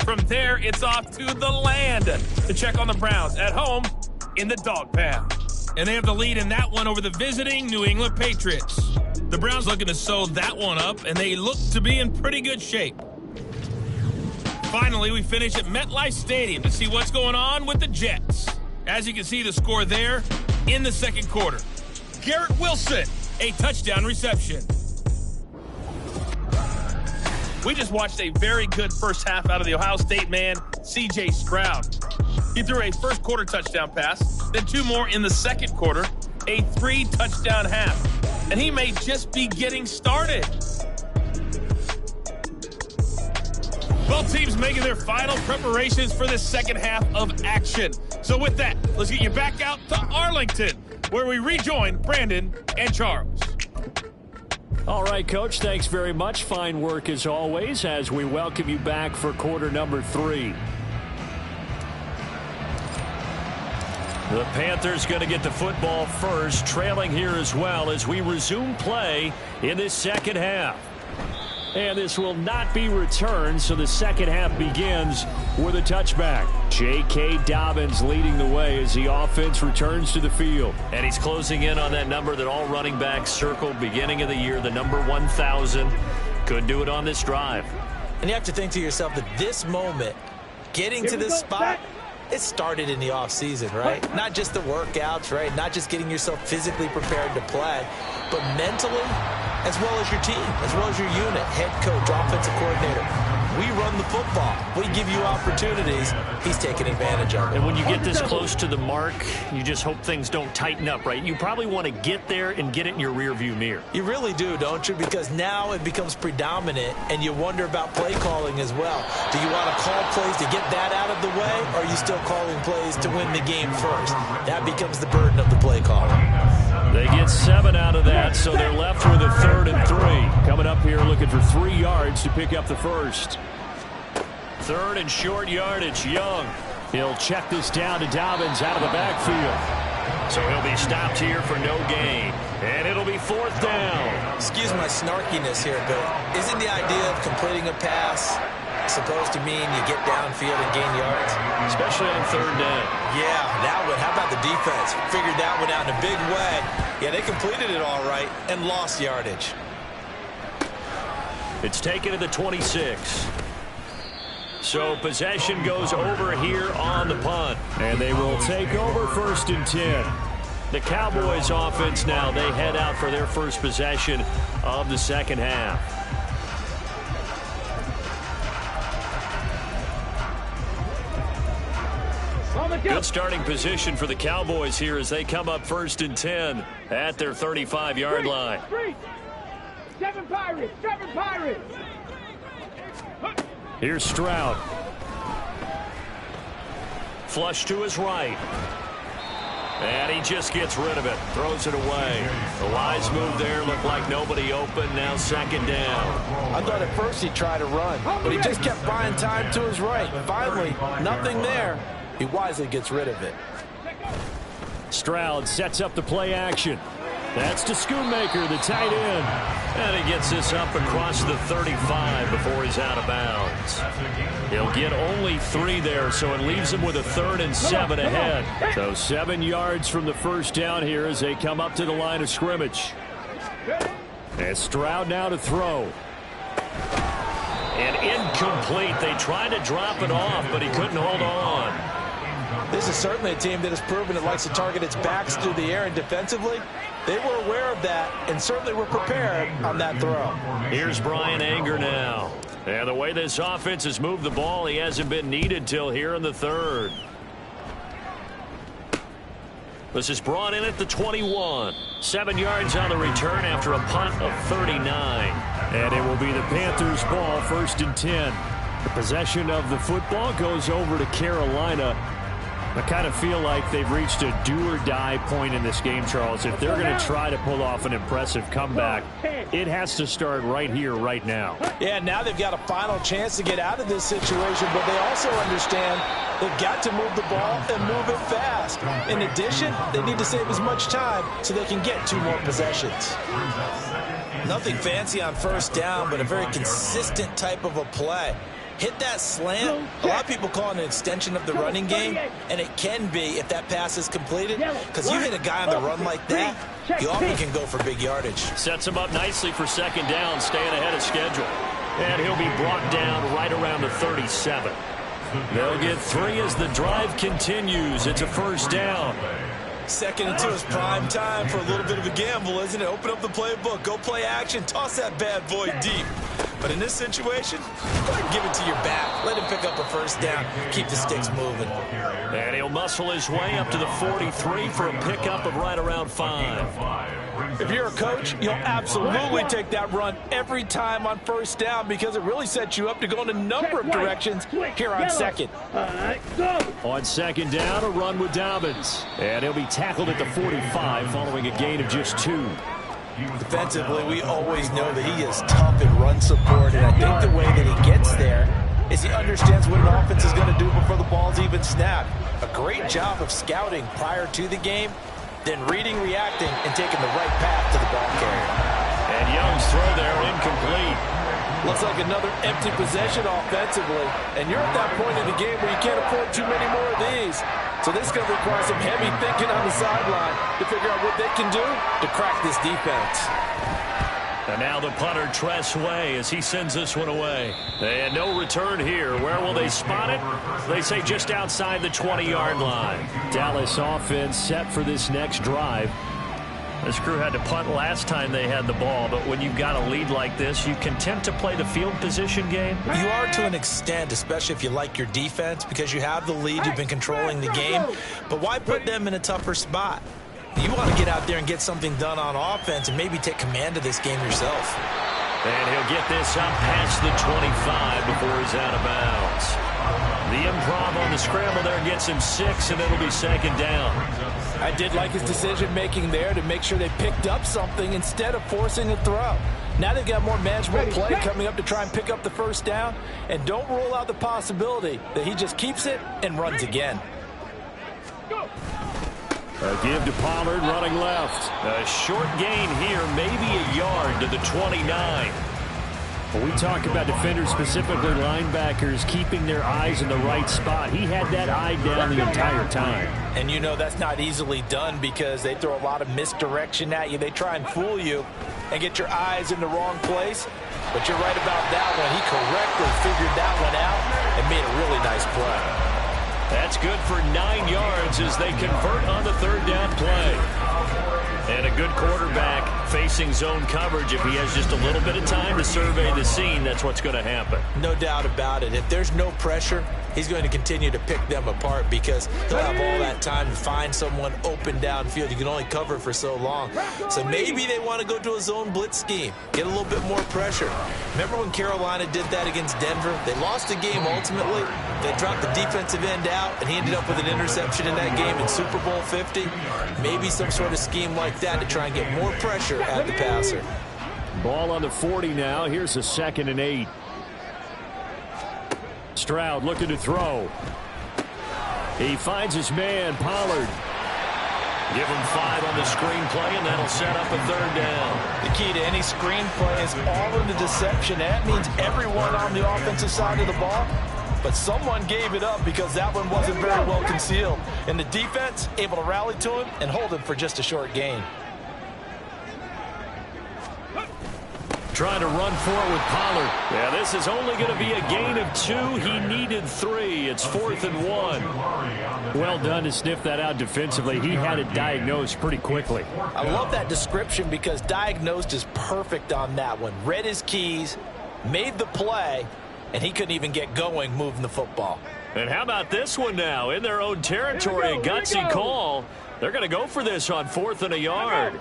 S7: From there, it's off to the land to check on the Browns at home in the Dog Pound. And they have the lead in that one over the visiting New England Patriots. The Browns looking to sew that one up, and they look to be in pretty good shape. Finally, we finish at MetLife Stadium to see what's going on with the Jets. As you can see, the score there in the second quarter. Garrett Wilson, a touchdown reception. We just watched a very good first half out of the Ohio State man, C.J. Stroud. He threw a first quarter touchdown pass, then 2 more in the second quarter, a 3-touchdown half. And he may just be getting started. Both teams making their final preparations for the second half of action. So with that, let's get you back out to Arlington, where we rejoin Brandon and Charles.
S2: All right, Coach, thanks very much. Fine work as always as we welcome you back for quarter number 3. The Panthers going to get the football first, trailing here as well as we resume play in this second half. And this will not be returned, so the second half begins with a touchback. J.K. Dobbins leading the way as the offense returns to the field. And he's closing in on that number that all running backs circled beginning of the year, the number 1,000. Could do it on this drive.
S3: And you have to think to yourself that this moment, getting to this spot, it started in the offseason, right? Not just the workouts, right? Not just getting yourself physically prepared to play, but mentally, as well as your team, as well as your unit, head coach, offensive coordinator. We run the football. We give you opportunities. He's taking advantage of it.
S2: And when you get this close to the mark, you just hope things don't tighten up, right? You probably want to get there and get it in your rearview mirror.
S3: You really do, don't you? Because now it becomes predominant, and you wonder about play calling as well. Do you want to call plays to get that out of the way, or are you still calling plays to win the game first? That becomes the burden of the play caller.
S2: They get 7 out of that, so they're left with a 3rd and 3. Coming up here looking for 3 yards to pick up the first. 3rd and short yardage, Young. He'll check this down to Dobbins out of the backfield. So he'll be stopped here for no gain. And it'll be 4th down.
S3: Excuse my snarkiness here, but isn't the idea of completing a pass supposed to mean you get downfield and gain yards?
S2: Especially on 3rd down.
S3: Yeah, that one. How about the defense? Figured that one out in a big way. Yeah, they completed it all right and lost yardage.
S2: It's taken to the 26. So possession goes over here on the punt. And they will take over 1st and 10. The Cowboys offense now, they head out for their first possession of the second half. Good starting position for the Cowboys here as they come up 1st and 10 at their 35-yard line.
S5: 7 Pirates, 7 Pirates.
S2: Here's Stroud. Flush to his right. And he just gets rid of it. Throws it away. The wise move there. Looked like nobody open. Now 2nd down.
S3: I thought at first he tried to run, but he just kept buying time to his right. Finally, nothing there. He wisely gets rid of it.
S2: Stroud sets up the play action. That's to Schoonmaker, the tight end. And he gets this up across the 35 before he's out of bounds. He'll get only 3 there, so it leaves him with a 3rd and 7 ahead. So 7 yards from the first down here as they come up to the line of scrimmage. And Stroud now to throw. And incomplete. They tried to drop it off, but he couldn't hold on.
S3: This is certainly a team that has proven it likes to target its backs through the air, and defensively, they were aware of that and certainly were prepared on that throw.
S2: Here's Brian Anger now. And the way this offense has moved the ball, he hasn't been needed till here in the 3rd. This is brought in at the 21. 7 yards on the return after a punt of 39. And it will be the Panthers' ball, 1st and 10. The possession of the football goes over to Carolina. I kind of feel like they've reached a do-or-die point in this game, Charles. If they're going to try to pull off an impressive comeback, it has to start right here, right now.
S3: Yeah, now they've got a final chance to get out of this situation, but they also understand they've got to move the ball and move it fast. In addition, they need to save as much time so they can get 2 more possessions. Nothing fancy on 1st down, but a very consistent type of a play. Hit that slant. A lot of people call it an extension of the running game, and it can be if that pass is completed, because you hit a guy on the run like that, you often can go for big yardage.
S2: Sets him up nicely for 2nd down, staying ahead of schedule. And he'll be brought down right around the 37. They'll get 3 as the drive continues. It's a 1st down.
S3: 2nd and 2 is prime time for a little bit of a gamble, isn't it? Open up the playbook, go play action, toss that bad boy deep. But in this situation, go ahead and give it to your back. Let him pick up a 1st down. Keep the sticks moving.
S2: And he'll muscle his way up to the 43 for a pickup of right around 5.
S3: If you're a coach, you'll absolutely take that run every time on 1st down because it really sets you up to go in a number of directions here on 2nd.
S2: On 2nd down, a run with Dobbins. And he'll be tackled at the 45 following a gain of just 2.
S3: Defensively, we always know that he is tough in run support, and I think the way that he gets there is he understands what an offense is going to do before the ball's even snapped. A great job of scouting prior to the game, then reading, reacting, and taking the right path to the ball carrier.
S2: And Young's throw there incomplete.
S3: Looks like another empty possession offensively, and you're at that point in the game where you can't afford too many more of these. So this is going to require some heavy thinking on the sideline to figure out what they can do to crack this defense.
S2: And now the punter, Tress Way, as he sends this one away. And no return here. Where will they spot it? They say just outside the 20-yard line. Dallas offense set for this next drive. This crew had to punt last time they had the ball, but when you've got a lead like this, you can tend to play the field position game.
S4: You are to an extent, especially if you like your defense, because you have the lead, you've been controlling the game. But why put them in a tougher spot? You want to get out there and get something done on offense and maybe take command of this game yourself.
S2: And he'll get this up past the 25 before he's out of bounds. The improv on the scramble there gets him 6, and it'll be second down.
S3: I did like his decision-making there to make sure they picked up something instead of forcing a throw. Now they've got more manageable play coming up to try and pick up the first down, and don't rule out the possibility that he just keeps it and runs again.
S2: A give to Pollard running left. A short gain here, maybe a yard to the 29. When we talk about defenders, specifically linebackers, keeping their eyes in the right spot, he had that eye down the entire time.
S3: And you know that's not easily done because they throw a lot of misdirection at you. They try and fool you and get your eyes in the wrong place. But you're right about that one. He correctly figured that one out and made a really nice play.
S2: That's good for 9 yards as they convert on the third down play. And a good quarterback facing zone coverage. If he has just a little bit of time to survey the scene, that's what's going to happen.
S4: No doubt about it. If there's no pressure, he's going to continue to pick them apart because he'll have all that time to find someone open downfield. You can only cover for so long. So maybe they want to go to a zone blitz scheme, get a little bit more pressure. Remember when Carolina did that against Denver? They lost the game ultimately. They dropped the defensive end out, and he ended up with an interception in that game in Super Bowl 50. Maybe some sort of scheme like that to try and get more pressure at the passer.
S2: Ball on the 40 now. Here's a 2nd and 8. Stroud looking to throw. He finds his man, Pollard. Give him 5 on the screenplay, and that'll set up a third down.
S3: The key to any screenplay is all in the deception. That means everyone on the offensive side of the ball. But someone gave it up because that one wasn't very well concealed. And the defense able to rally to him and hold him for just a short gain.
S2: Trying to run for it with Pollard. Yeah, this is only going to be a gain of 2. He needed 3. It's 4th and 1. Well done to sniff that out defensively. He had it diagnosed pretty quickly.
S3: I love that description because diagnosed is perfect on that one. Read his keys, made the play, and he couldn't even get going moving the football.
S2: And how about this one now? In their own territory, a gutsy call. They're going to go for this on 4th and a yard.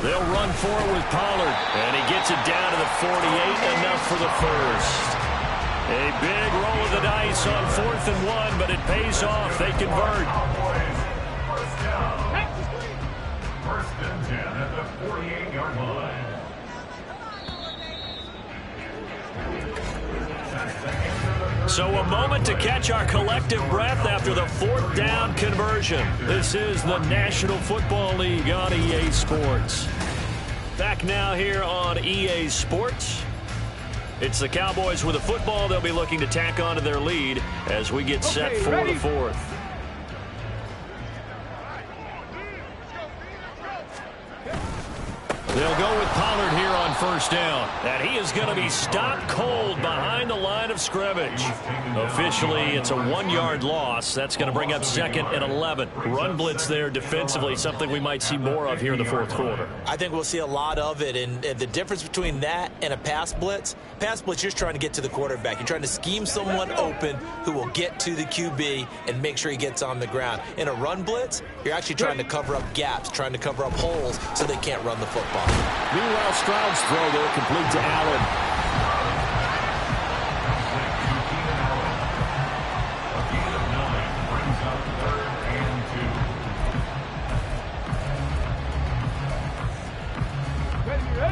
S2: They'll run for it with Pollard. And he gets it down to the 48, enough for the first. A big roll of the dice on 4th and 1, but it pays off. They convert.
S6: First down. First and 10 at the 48-yard line.
S2: So a moment to catch our collective breath after the 4th down conversion. This is the National Football League on EA Sports. Back now here on EA Sports. It's the Cowboys with a football. They'll be looking to tack on to their lead as we get set for the 4th. They'll go with Pollard here on first down. And he is going to be stopped cold behind the line of scrimmage. Officially, it's a 1-yard loss. That's going to bring up 2nd and 11. Run blitz there defensively, something we might see more of here in the 4th quarter.
S4: I think we'll see a lot of it. And the difference between that and a pass blitz, you're just trying to get to the quarterback. You're trying to scheme someone open who will get to the QB and make sure he gets on the ground. In a run blitz, you're actually trying to cover up gaps, trying to cover up holes so they can't run the football.
S2: Meanwhile, Stroud's throw there complete to Allen.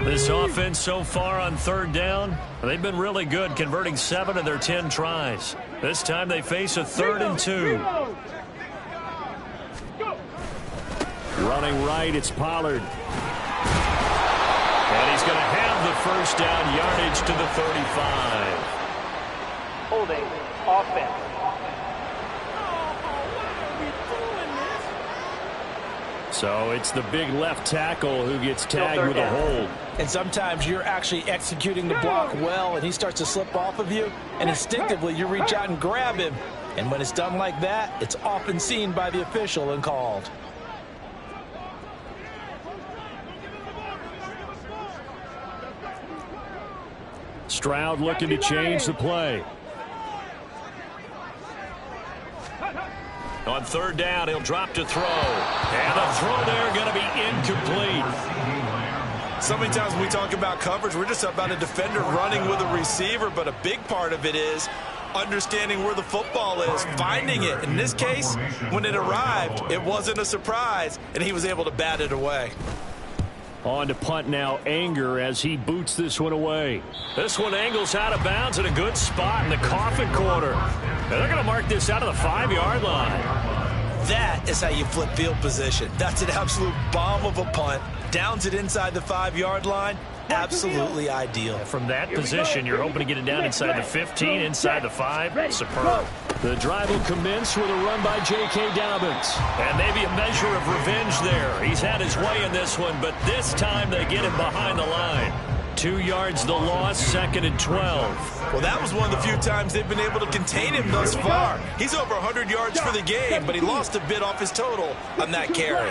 S2: This offense so far on third down, they've been really good, converting 7 of their 10 tries. This time they face a 3rd and 2. Running right, it's Pollard. And he's going to have the first down, yardage to the 35.
S8: Holding, offense.
S2: So it's the big left tackle who gets tagged with a hold.
S3: And sometimes you're actually executing the block well, and he starts to slip off of you, and instinctively you reach out and grab him. And when it's done like that, it's often seen by the official and called.
S2: Stroud looking to change the play. On third down, he'll drop to throw. And the throw there going to be incomplete.
S4: So many times when we talk about coverage, we're just about a defender running with a receiver, but a big part of it is understanding where the football is, finding it. In this case, when it arrived, it wasn't a surprise, and he was able to bat it away.
S2: On to punt now, Anger, as he boots this one away. This one angles out of bounds in a good spot in the coffin corner. And they're going to mark this out of the 5-yard line.
S4: That is how you flip field position. That's an absolute bomb of a punt. Downs it inside the 5-yard line. Absolutely ideal.
S2: From that position, you're hoping to get it down inside the 15, inside the 5. Superb. The drive will commence with a run by J.K. Dobbins. And maybe a measure of revenge there. He's had his way in this one, but this time they get him behind the line. 2 yards the loss, 2nd and 12.
S4: Well, that was one of the few times they've been able to contain him thus far. He's over 100 yards for the game, but he lost a bit off his total on that carry.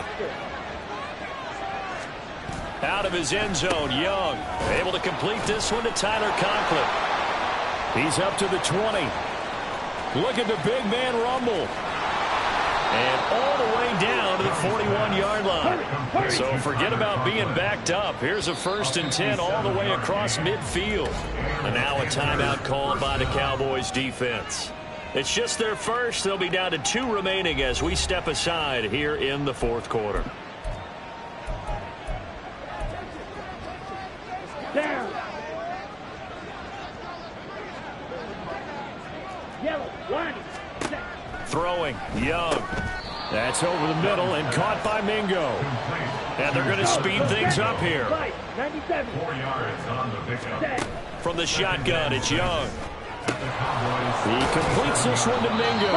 S2: Out of his end zone, Young able to complete this one to Tyler Conklin. He's up to the 20. Look at the big man rumble. And all the way down to the 41-yard line. So forget about being backed up. Here's a 1st and 10 all the way across midfield. And now a timeout called by the Cowboys defense. It's just their first. They'll be down to 2 remaining as we step aside here in the 4th quarter.
S5: Down. Yellow, line.
S2: Throwing, Young. That's over the middle and caught by Mingo. And they're going to speed things up here.
S5: 97.
S6: 4 yards on the pickup.
S2: From the shotgun, it's Young. He completes this one to Mingo.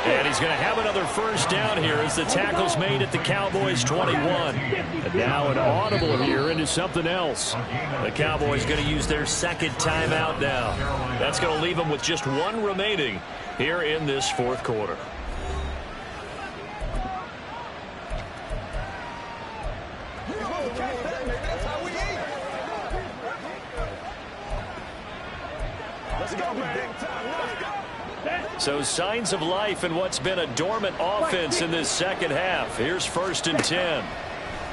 S2: And he's going to have another first down here as the tackle's made at the Cowboys 21. And now an audible here into something else. The Cowboys going to use their 2nd timeout now. That's going to leave them with just 1 remaining here in this 4th quarter. So signs of life in what's been a dormant offense in this 2nd half. Here's 1st and 10.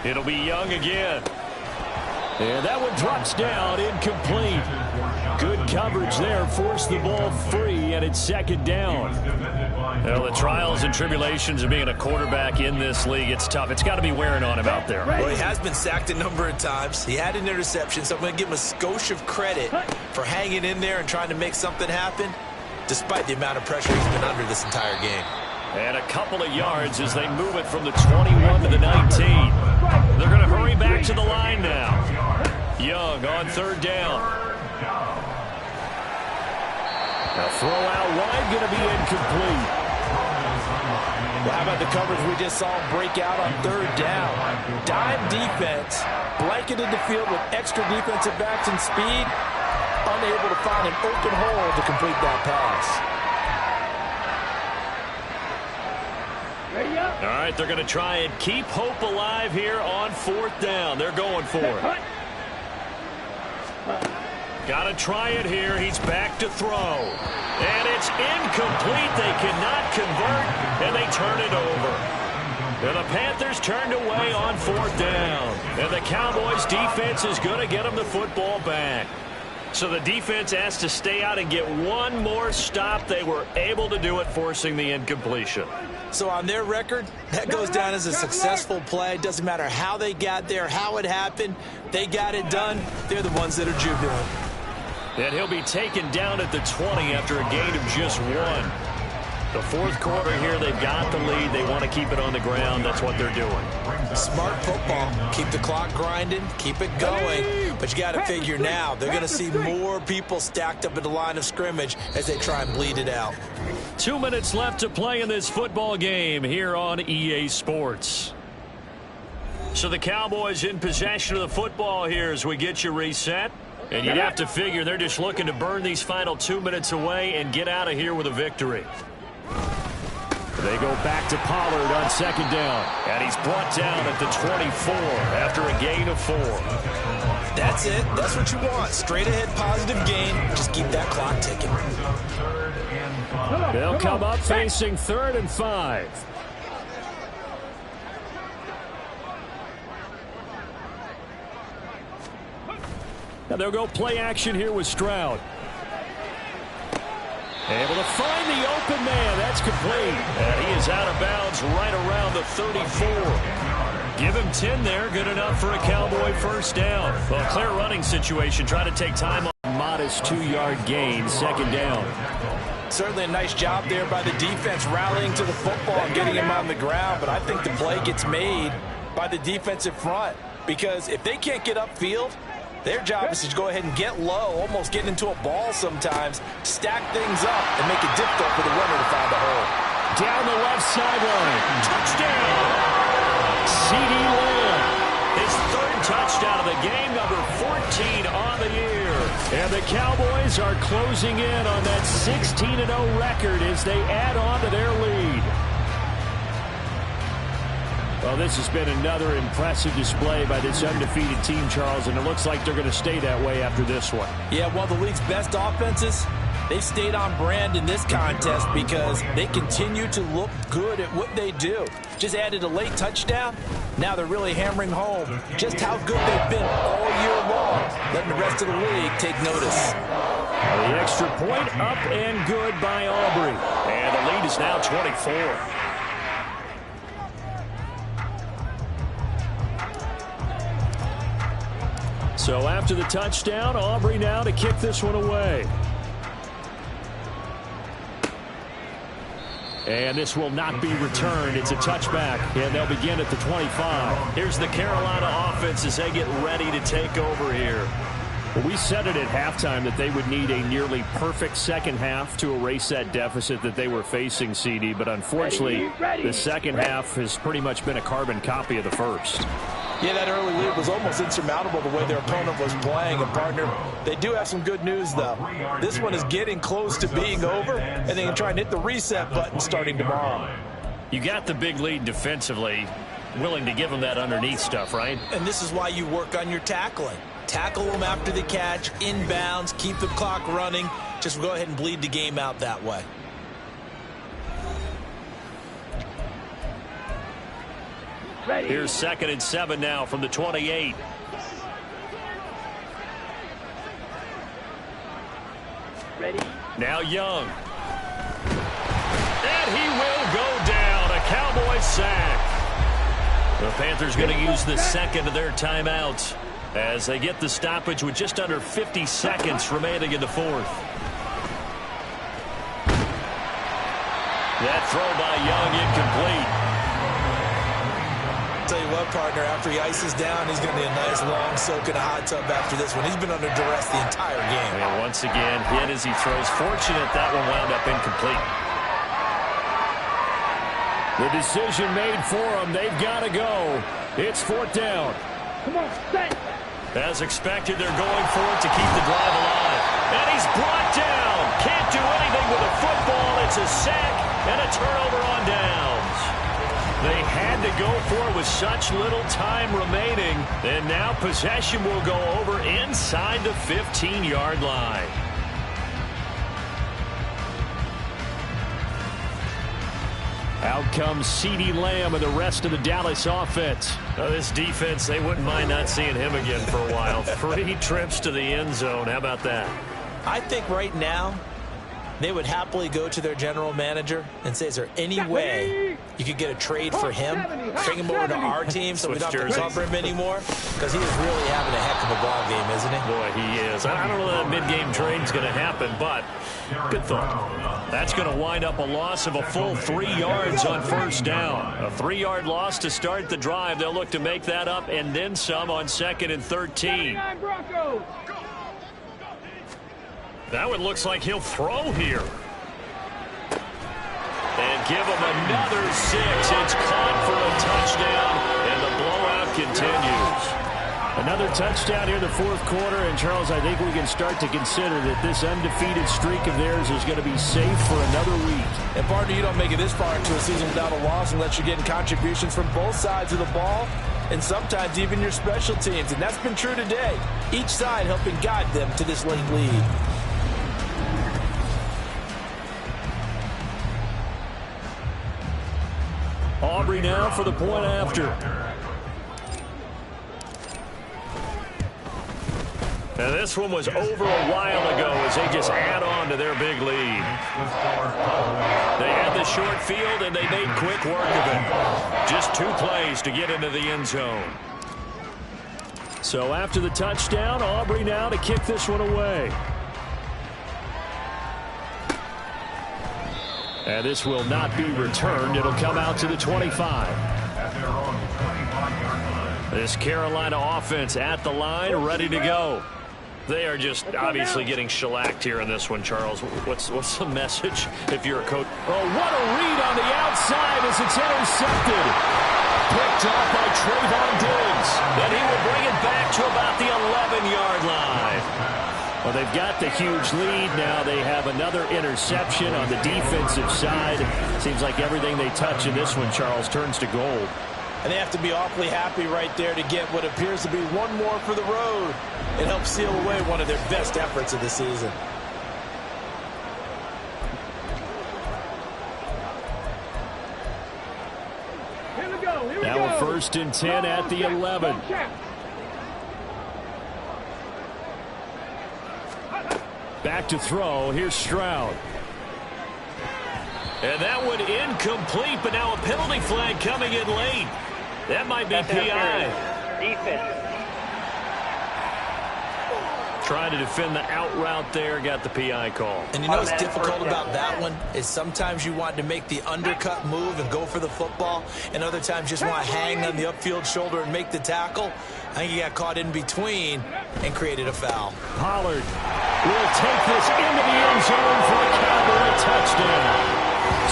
S2: It'll be Young again. And that one drops down, incomplete. Good coverage there, forced the ball free, and it's 2nd down. Well, the trials and tribulations of being a quarterback in this league, it's tough. It's got to be wearing on him out there.
S4: Well, he has been sacked a number of times. He had an interception, so I'm going to give him a skosh of credit for hanging in there and trying to make something happen, despite the amount of pressure he's been under this entire game.
S2: And a couple of yards as they move it from the 21 to the 19. They're going to hurry back to the line now. Young on 3rd down. Now throw out wide, going to be incomplete.
S3: Well, how about the coverage we just saw break out on 3rd down? Dime defense, blanketed the field with extra defensive backs and speed, unable to find an open hole to complete that pass.
S2: All right, they're going to try and keep hope alive here on 4th down. They're going for it. Got to try it here. He's back to throw. And it's incomplete. They cannot convert, and they turn it over. And the Panthers turned away on 4th down. And the Cowboys defense is going to get them the football back. So the defense asked to stay out and get one more stop. They were able to do it, forcing the incompletion.
S4: So on their record, that goes down as a successful play. Doesn't matter how they got there, how it happened. They got it done. They're the ones that are jubilant.
S2: And he'll be taken down at the 20 after a gain of just one. The fourth quarter here, they've got the lead. They want to keep it on the ground. That's what they're doing.
S4: Smart football. Keep the clock grinding. Keep it going. But you got to figure now, they're going to see more people stacked up at the line of scrimmage as they try and bleed it out.
S2: 2 minutes left to play in this football game here on EA Sports. So the Cowboys in possession of the football here as we get you reset. And you'd have to figure they're just looking to burn these final 2 minutes away and get out of here with a victory. They go back to Pollard on second down. And he's brought down at the 24 after a gain of 4.
S4: That's it. That's what you want. Straight ahead positive gain. Just keep that clock ticking.
S2: They'll come up facing 3rd and 5. Now they'll go play action here with Stroud. Able to find the open man. That's complete. And he is out of bounds right around the 34. Give him 10 there. Good enough for a Cowboy first down. Well, a clear running situation. Try to take time on a modest 2-yard gain. Second down.
S4: Certainly a nice job there by the defense rallying to the football and getting him on the ground. But I think the play gets made by the defensive front. Because if they can't get upfield, their job is to go ahead and get low, almost get into a ball sometimes, stack things up, and make it difficult for the runner to find a hole.
S2: Down the left sideline. Touchdown! C.D. Lamb. His 3rd touchdown of the game, number 14 on the year. And the Cowboys are closing in on that 16-0 record as they add on to their lead. Well, this has been another impressive display by this undefeated team, Charles, and it looks like they're going to stay that way after this one.
S4: Yeah, one of the league's best offenses, they stayed on brand in this contest because they continue to look good at what they do. Just added a late touchdown. Now they're really hammering home just how good they've been all year long, letting the rest of the league take notice.
S2: The extra point up and good by Aubrey. And the lead is now 24. So after the touchdown, Aubrey now to kick this one away. And this will not be returned. It's a touchback, and they'll begin at the 25. Here's the Carolina offense as they get ready to take over here. Well, we said it at halftime that they would need a nearly perfect second half to erase that deficit that they were facing, CD. But unfortunately, the second half has pretty much been a carbon copy of the first.
S4: Yeah, that early lead was almost insurmountable the way their opponent was playing. And, partner, they do have some good news, though. This one is getting close to being over, and they can try and hit the reset button starting tomorrow.
S2: You got the big lead defensively, willing to give them that underneath stuff, right?
S4: And this is why you work on your tackling. Tackle them after the catch, inbounds, keep the clock running. Just go ahead and bleed the game out that way.
S5: Ready.
S2: Here's 2nd and 7 now from the 28.
S5: Ready.
S2: Now Young. And he will go down. A Cowboys sack. The Panthers going to use the second of their timeouts as they get the stoppage with just under 50 seconds remaining in the 4th. That throw by Young incomplete.
S4: Tell you what, partner, after he ices down, he's going to need a nice long soak in a hot tub after this one. He's been under duress the entire game.
S2: And once again, hit as he throws. Fortunate that one wound up incomplete. The decision made for them. They've got to go. It's 4th down.
S5: Come on, set.
S2: As expected, they're going for it to keep the drive alive. And he's brought down. Can't do anything with a football. It's a sack and a turnover on downs. They had to go for it with such little time remaining. And now possession will go over inside the 15-yard line. Out comes CeeDee Lamb and the rest of the Dallas offense.
S9: This defense, they wouldn't mind not seeing him again for a while. 3 trips to the end zone. How about that?
S3: I think right now they would happily go to their general manager and say, is there any way you could get a trade for him? Bring him over to our team so we don't have to cover him anymore? Because he is really having a heck of a ball game, isn't he?
S9: Boy, he is. I don't know that mid-game trade is going to happen, but good thought.
S2: That's going to wind up a loss of a full 3 yards on first down. A 3-yard loss to start the drive. They'll look to make that up and then some on 2nd and 13.
S9: That one looks like he'll throw here.
S2: And give him another 6. It's caught for a touchdown, and the blowout continues. Another touchdown here in the 4th quarter, and Charles, I think we can start to consider that this undefeated streak of theirs is going to be safe for another week.
S3: And partner, you don't make it this far into a season without a loss unless you're getting contributions from both sides of the ball, and sometimes even your special teams, and that's been true today. Each side helping guide them to this late lead.
S2: Aubrey now for the point after.
S9: Now this one was over a while ago as they just add on to their big lead.
S2: They had the short field and they made quick work of it. Just 2 plays to get into the end zone. So after the touchdown, Aubrey now to kick this one away. And this will not be returned. It'll come out to the 25. This Carolina offense at the line, ready to go.
S9: They are just obviously getting shellacked here in this one, Charles. What's the message if you're a coach?
S2: Oh, what a read on the outside as it's intercepted. Picked off by Trayvon Diggs. And he will bring it back to about the 11-yard line. Well, they've got the huge lead now. They have another interception on the defensive side. Seems like everything they touch in this one, Charles, turns to gold.
S3: And they have to be awfully happy right there to get what appears to be one more for the road. It helps seal away one of their best efforts of the season.
S5: Here we
S2: Now
S5: go.
S2: 1st and 10 at the 11. Back to throw. Here's Stroud.
S9: And that one incomplete, but now a penalty flag coming in late. That might be PI.
S8: Defense.
S9: Trying to defend the out route there, got the PI call.
S3: And you know what's difficult about that one is sometimes you want to make the undercut move and go for the football, and other times just want to hang on the upfield shoulder and make the tackle. I think he got caught in between and created a foul.
S2: Pollard will take this into the end zone for a Cowboy touchdown.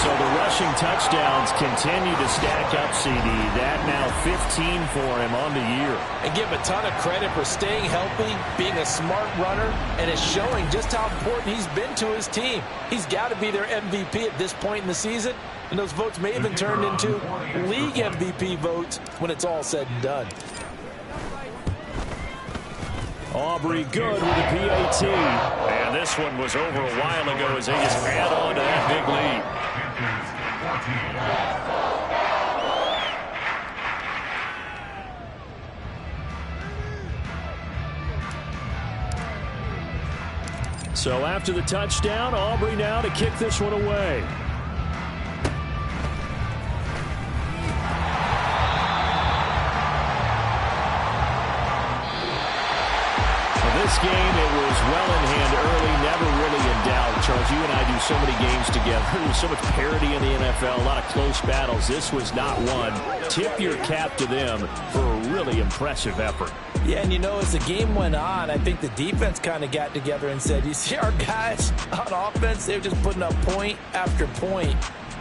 S2: So the rushing touchdowns continue to stack up, CD. That now 15 for him on the year.
S3: And give him a ton of credit for staying healthy, being a smart runner, and it's showing just how important he's been to his team. He's got to be their MVP at this point in the season, and those votes may even turn into league MVP votes when it's all said and done.
S2: Aubrey good with the PAT.
S9: And this one was over a while ago as they just add on to that big lead.
S2: So after the touchdown, Aubrey now to kick this one away. This game, it was well in hand early, never really in doubt. Charles, you and I do so many games together. There's so much parity in the NFL, a lot of close battles. This was not one. Tip your cap to them for a really impressive effort.
S3: Yeah, and you know, as the game went on, I think the defense kind of got together and said, you see our guys on offense, they're just putting up point after point.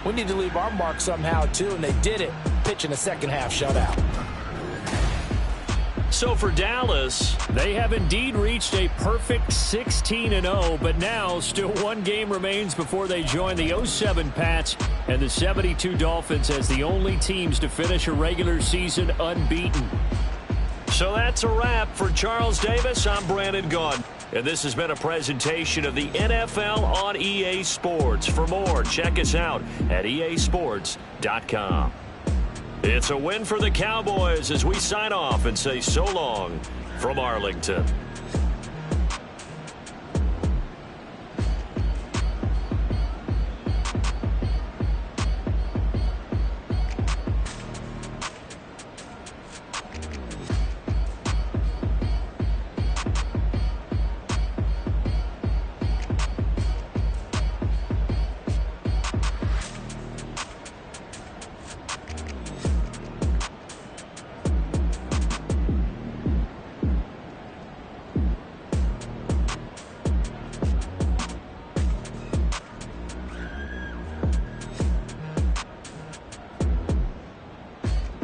S3: We need to leave our mark somehow, too, and they did it, pitching a second-half shutout.
S2: So for Dallas, they have indeed reached a perfect 16-0, but now still one game remains before they join the 07 Pats and the 72 Dolphins as the only teams to finish a regular season unbeaten.
S9: So that's a wrap for Charles Davis. I'm Brandon Gaudin.
S2: And this has been a presentation of the NFL on EA Sports. For more, check us out at easports.com. It's a win for the Cowboys as we sign off and say so long from Arlington.